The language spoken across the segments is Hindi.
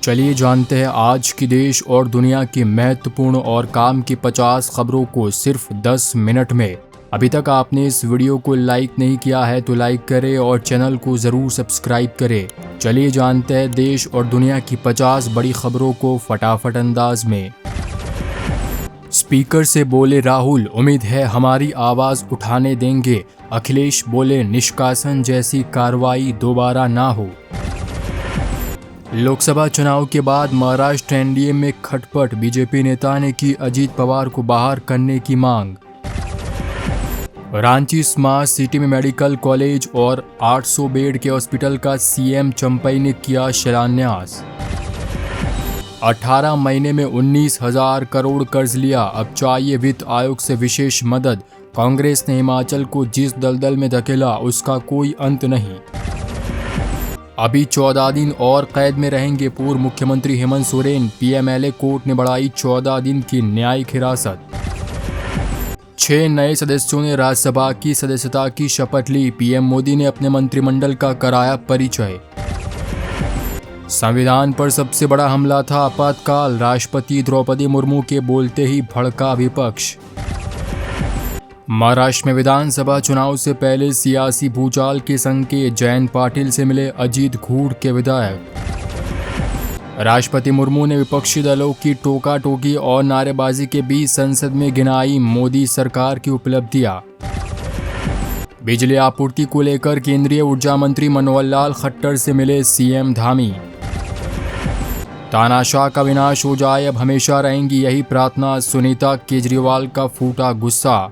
चलिए जानते हैं आज की देश और दुनिया की महत्वपूर्ण और काम की 50 खबरों को सिर्फ 10 मिनट में। अभी तक आपने इस वीडियो को लाइक नहीं किया है तो लाइक करें और चैनल को ज़रूर सब्सक्राइब करें। चलिए जानते हैं देश और दुनिया की 50 बड़ी खबरों को फटाफट अंदाज में। स्पीकर से बोले राहुल, उम्मीद है हमारी आवाज़ उठाने देंगे। अखिलेश बोले निष्कासन जैसी कार्रवाई दोबारा ना हो। लोकसभा चुनाव के बाद महाराष्ट्र एनडीए में खटपट, बीजेपी नेता ने की अजीत पवार को बाहर करने की मांग। रांची स्मार्ट सिटी में मेडिकल कॉलेज और 800 बेड के हॉस्पिटल का सीएम चंपई ने किया शिलान्यास। 18 महीने में 19,000 करोड़ कर्ज लिया, अब चाहिए वित्त आयोग से विशेष मदद। कांग्रेस ने हिमाचल को जिस दलदल में धकेला उसका कोई अंत नहीं। अभी 14 दिन और कैद में रहेंगे पूर्व मुख्यमंत्री हेमंत सोरेन, पीएमएलए कोर्ट ने बढ़ाई 14 दिन की न्यायिक हिरासत। 6 नए सदस्यों ने राज्यसभा की सदस्यता की शपथ ली, पीएम मोदी ने अपने मंत्रिमंडल का कराया परिचय। संविधान पर सबसे बड़ा हमला था आपातकाल, राष्ट्रपति द्रौपदी मुर्मू के बोलते ही भड़का विपक्ष। महाराष्ट्र में विधानसभा चुनाव से पहले सियासी भूचाल के संकेत, जयंत पाटिल से मिले अजीत घूड़ के विधायक। राष्ट्रपति मुर्मू ने विपक्षी दलों की टोका टोकी और नारेबाजी के बीच संसद में गिनाई मोदी सरकार की उपलब्धियां। बिजली आपूर्ति को लेकर केंद्रीय ऊर्जा मंत्री मनोहर लाल खट्टर से मिले सीएम धामी। तानाशाह का विनाश हो जाए, अब हमेशा रहेंगी यही प्रार्थना, सुनीता केजरीवाल का फूटा गुस्सा।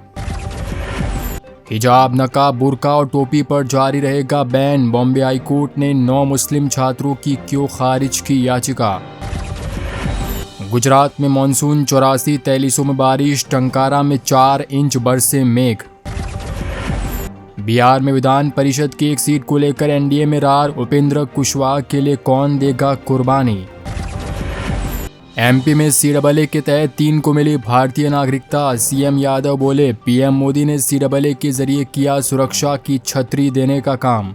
हिजाब, नकाब, बुर्का और टोपी पर जारी रहेगा बैन, बॉम्बे हाईकोर्ट ने 9 मुस्लिम छात्रों की क्यों खारिज की याचिका। गुजरात में मानसून 84 तहसीलों में बारिश, टंकारा में 4 इंच बरसे मेघ। बिहार में विधान परिषद की एक सीट को लेकर एनडीए में रार, उपेंद्र कुशवाहा के लिए कौन देगा कुर्बानी। एमपी में सीडब्ल्यूए के तहत 3 को मिली भारतीय नागरिकता, सीएम यादव बोले पीएम मोदी ने सीडब्ल्यूए के जरिए किया सुरक्षा की छतरी देने का काम।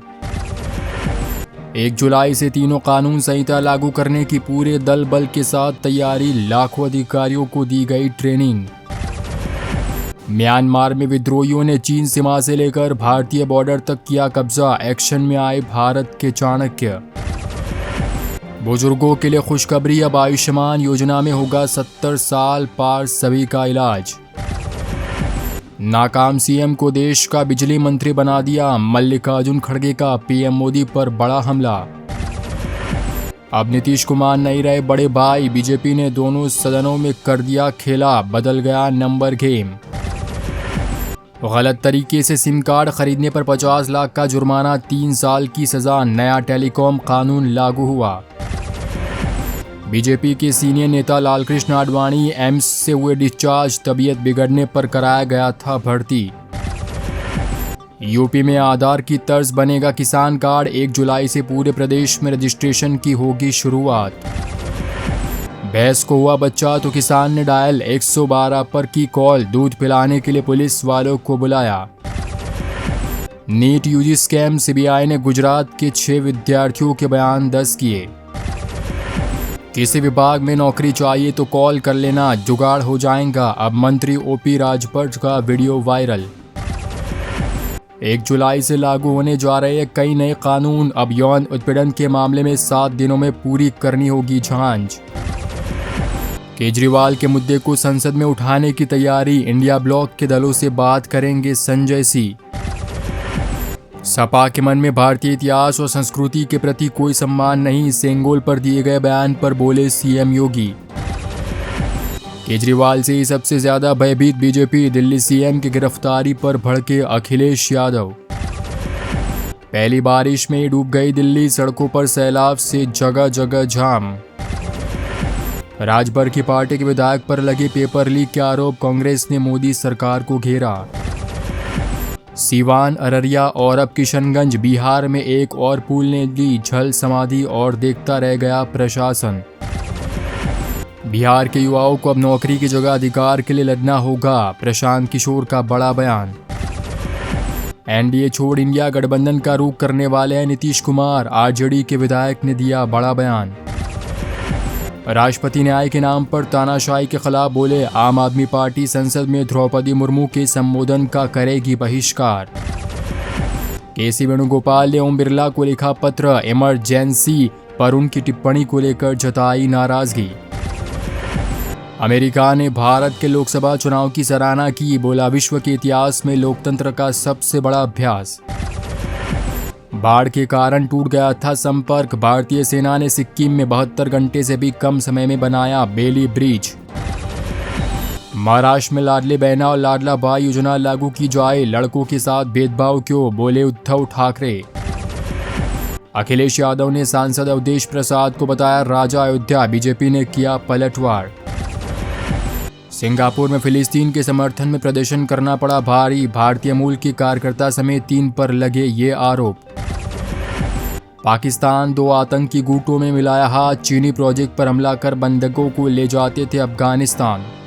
1 जुलाई से तीनों कानून संहिता लागू करने की पूरे दल बल के साथ तैयारी, लाखों अधिकारियों को दी गई ट्रेनिंग। म्यांमार में विद्रोहियों ने चीन सीमा से लेकर भारतीय बॉर्डर तक किया कब्जा, एक्शन में आए भारत के चाणक्य। बुजुर्गों के लिए खुशखबरी, अब आयुष्मान योजना में होगा 70 साल पार सभी का इलाज। नाकाम सीएम को देश का बिजली मंत्री बना दिया, मल्लिकार्जुन खड़गे का पीएम मोदी पर बड़ा हमला। अब नीतीश कुमार नहीं रहे बड़े भाई, बीजेपी ने दोनों सदनों में कर दिया खेला, बदल गया नंबर गेम। गलत तरीके से सिम कार्ड खरीदने पर 50 लाख का जुर्माना, 3 साल की सजा, नया टेलीकॉम कानून लागू हुआ। बीजेपी के सीनियर नेता लालकृष्ण आडवाणी एम्स से हुए डिस्चार्ज, तबीयत बिगड़ने पर कराया गया था भर्ती। यूपी में आधार की तर्ज बनेगा किसान कार्ड, 1 जुलाई से पूरे प्रदेश में रजिस्ट्रेशन की होगी शुरुआत। भैंस को हुआ बच्चा तो किसान ने डायल 112 पर की कॉल, दूध पिलाने के लिए पुलिस वालों को बुलाया। नीट यूजी स्कैम, सीबीआई ने गुजरात के 6 विद्यार्थियों के बयान दर्ज किए। किसी विभाग में नौकरी चाहिए तो कॉल कर लेना, जुगाड़ हो जाएगा, अब मंत्री ओपी राजभर का वीडियो वायरल। 1 जुलाई से लागू होने जा रहे कई नए कानून, अब यौन उत्पीड़न के मामले में 7 दिनों में पूरी करनी होगी जांच। केजरीवाल के मुद्दे को संसद में उठाने की तैयारी, इंडिया ब्लॉक के दलों से बात करेंगे संजय सिंह। सपा के मन में भारतीय इतिहास और संस्कृति के प्रति कोई सम्मान नहीं, सेंगोल पर दिए गए बयान पर बोले सीएम योगी। केजरीवाल से ही सबसे ज्यादा भयभीत बीजेपी, दिल्ली सीएम की गिरफ्तारी पर भड़के अखिलेश यादव। पहली बारिश में ही डूब गई दिल्ली, सड़कों पर सैलाब से जगह जगह जाम। राजभर की पार्टी के विधायक पर लगे पेपर लीक के आरोप, कांग्रेस ने मोदी सरकार को घेरा। सीवान, अररिया और अब किशनगंज, बिहार में एक और पुल ने ली जल समाधि और देखता रह गया प्रशासन। बिहार के युवाओं को अब नौकरी की जगह अधिकार के लिए लड़ना होगा, प्रशांत किशोर का बड़ा बयान। एनडीए छोड़ इंडिया गठबंधन का रुख करने वाले हैं नीतीश कुमार, आरजेडी के विधायक ने दिया बड़ा बयान। राष्ट्रपति न्याय के नाम पर तानाशाही के खिलाफ बोले आम आदमी पार्टी संसद में द्रौपदी मुर्मू के संबोधन का करेगी बहिष्कार। केसी वेणुगोपाल ने ओम बिरला को लिखा पत्र, इमरजेंसी पर उनकी टिप्पणी को लेकर जताई नाराजगी। अमेरिका ने भारत के लोकसभा चुनाव की सराहना की, बोला विश्व के इतिहास में लोकतंत्र का सबसे बड़ा अभ्यास। बाढ़ के कारण टूट गया था संपर्क, भारतीय सेना ने सिक्किम में 72 घंटे से भी कम समय में बनाया बेली ब्रिज। महाराष्ट्र में लाडले बहना और लाडला भाई योजना लागू की जाए, लड़कों के साथ भेदभाव क्यों, बोले उद्धव ठाकरे। अखिलेश यादव ने सांसद अवधेश प्रसाद को बताया राजा अयोध्या, बीजेपी ने किया पलटवार। सिंगापुर में फिलिस्तीन के समर्थन में प्रदर्शन करना पड़ा भारी, भारतीय मूल के कार्यकर्ता समेत 3 पर लगे ये आरोप। पाकिस्तान 2 आतंकी गुटों में मिलाया हाथ, चीनी प्रोजेक्ट पर हमला कर बंधकों को ले जाते थे अफगानिस्तान।